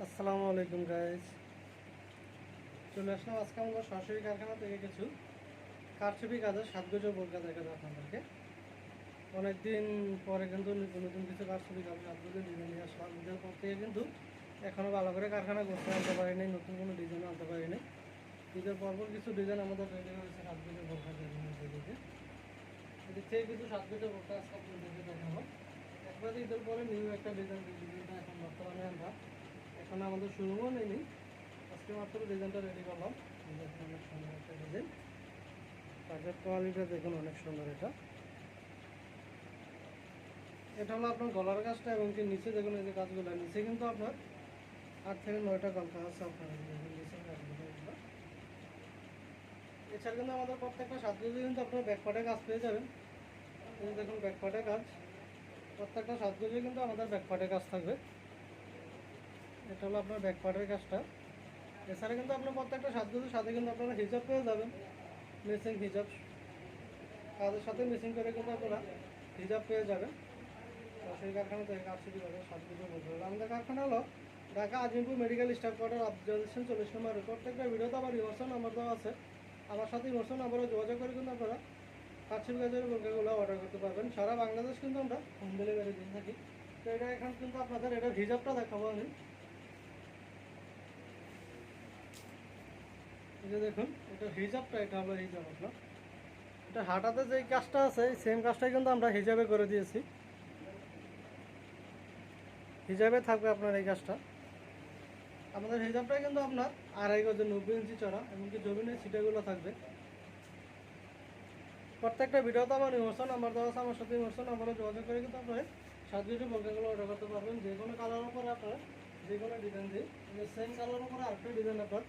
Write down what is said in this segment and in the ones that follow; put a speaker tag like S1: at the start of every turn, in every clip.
S1: আসসালামু আলাইকুম গাইজ, চলে আসলাম আজকে আমাদের সরাসরি কারখানা থেকে কিছু কারচুপি কাজের সাজগোজের বোরকা দেখাবো আপনাদেরকে। অনেকদিন পরে কিন্তু নতুন নতুন কিছু কারচুপি কাজের সাজগোজের ডিজাইন নিয়ে আসলাম। ঈদের পর থেকে কিন্তু এখনও ভালো করে কারখানা করতে আনতে পারিনি, নতুন কোনো ডিজাইন আনতে পারিনি। ঈদের পরপর কিছু ডিজাইন আমাদের রেডি হয়েছে সাজগোজের বোরকা দিকে। এদিক থেকে কিছু সাজগোজের বোরকা আজকে আপনাদেরকে দেখাবো। একবারে ঈদের পরে নিউ একটা ডিজাইনটা এখন বর্তমানে আমরা এখন আমাদের শুরুও নেই, আজকে মাত্র ডিজাইনটা রেডি করলাম। দেখুন অনেক সুন্দর একটা ডিজাইন, কাজের কোয়ালিটিটা দেখুন অনেক সুন্দর। এটা হলো আপনার গলার কাজটা, এবং কি নিচে দেখুন এই যে কাজগুলো, নিচে কিন্তু আপনার 8 থেকে 9টা কলকা আছে আপনার দেখুন নিচের কাজগুলো এগুলো। এছাড়া কিন্তু আমাদের প্রত্যেকটা সাজগোজে কিন্তু আপনার ব্যাকপার্টে কাজ পেয়ে যাবেন। এই যে দেখুন ব্যাকপার্টে কাজ, প্রত্যেকটা সাজগোজে কিন্তু আমাদের ব্যাকপার্টে কাজ থাকবে। এটা হলো আপনার ব্যাকপার্টের কাজটা। এছাড়া কিন্তু আপনার প্রত্যেকটা সাজগোজের সাথে কিন্তু আপনারা হিজাব পেয়ে যাবেন, মেসিং হিজাব। কাজের সাথে মেসিং করে কিন্তু আপনারা হিজাব পেয়ে যাবেন। তো সেই কারখানা থেকে কারচুপি করে সাজগোজ বলতে হবে। আমাদের কারখানা হলো Dhaka Azimpur medical staff quarter, observation 40 নম্বরে। প্রত্যেকটা ভিডিওতে আবার ইমোশন নাম্বার দেওয়া আছে, আমার সাথে ইমোশন নাম্বারে যোগাযোগ করে কিন্তু আপনারা কারচুপি কাজের বোরকাগুলো অর্ডার করতে পারবেন। সারা বাংলাদেশ কিন্তু আমরা হোম ডেলিভারি দিয়ে থাকি। তো এটা এখন কিন্তু আপনাদের এটার হিজাবটা দেখাবো আমি। এই যে দেখুন এটা হিজাবটা, এটা হলো হিজাব আপনার। এটা হাঁটাতে যে কাজটা আছে সেম কাজটাই কিন্তু আমরা হিজাবে করে দিয়েছি। হিজাবে থাকবে আপনার এই কাজটা। আমাদের হিজাবটা কিন্তু আপনার 2.5 গজ 90 ইঞ্চি চড়া, এমনকি জমিনের সিটাগুলো থাকবে। প্রত্যেকটা ভিডিওতে আমার ইমোশন নাম্বার দেওয়া আছে, আমার সাথে ইমোশন নাম্বারে যোগাযোগ করে কিন্তু আপনার সাজগোজে বোরকাগুলো অর্ডার করতে পারবেন। যে কোনো কালার উপরে আপনার যে কোনো ডিজাইন দিয়ে, সেম কালার উপরে আরেকটা ডিজাইন, আপনার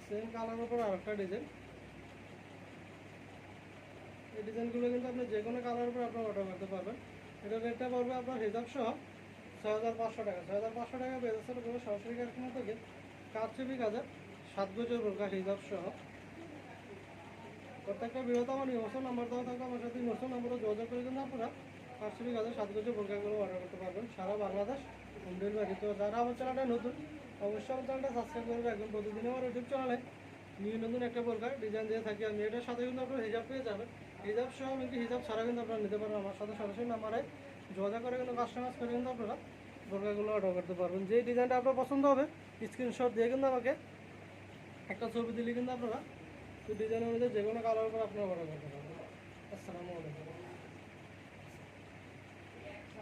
S1: সেম কালার উপরে আরেকটা ডিজাইন। এই ডিজাইনগুলো কিন্তু আপনি যে কোনো কালার উপরে আপনার অর্ডার করতে পারবেন। এটার রেটটা পড়বে আপনার হিজাব সহ 6,500 টাকা। 6,500 টাকা বেজেছে করে সরাসরি কারখানা থেকে কারচুপি কাজের সাজগোজের বোরকা হিজাব সহ। প্রত্যেকটা বিরত আমার ইমোশন নাম্বার দেওয়া থাকবে, আমার সাথে ইমোশন নাম্বারও যোগাযোগ করে কিন্তু আপনারা কারচুপি কাজের সাজগোজের বোরকাগুলো অর্ডার করতে পারবেন সারা বাংলাদেশ হোম ডেলিভারি। তো যারা আমার চ্যানেলটা নতুন, অবশ্যই আমার চ্যানেলটা সাবস্ক্রাইব করে রাখবেন। প্রতিদিন আমার ইউটিউব চ্যানেলে নিউ নতুন একটা বোরকার ডিজাইন দিয়ে থাকি আমি। এটার সাথে কিন্তু আপনার হিজাব পেয়ে যাবেন। হিজাব সহ এমনকি হিজাব ছাড়া কিন্তু আপনারা নিতে পারবেন। আমার সাথে সরাসরি নাম্বারে যোগাযোগ করে কিন্তু কাস্টমাইজ করে কিন্তু আপনারা বোরকাগুলো অর্ডার করতে পারবেন। যেই ডিজাইনটা আপনার পছন্দ হবে স্ক্রিনশট দিয়ে কিন্তু আমাকে একটা ছবি দিলে কিন্তু আপনারা ডিজাইন অনুযায়ী যে কোনো কালার উপর আপনারা অর্ডার করতে পারবেন। আসসালামু আলাইকুম।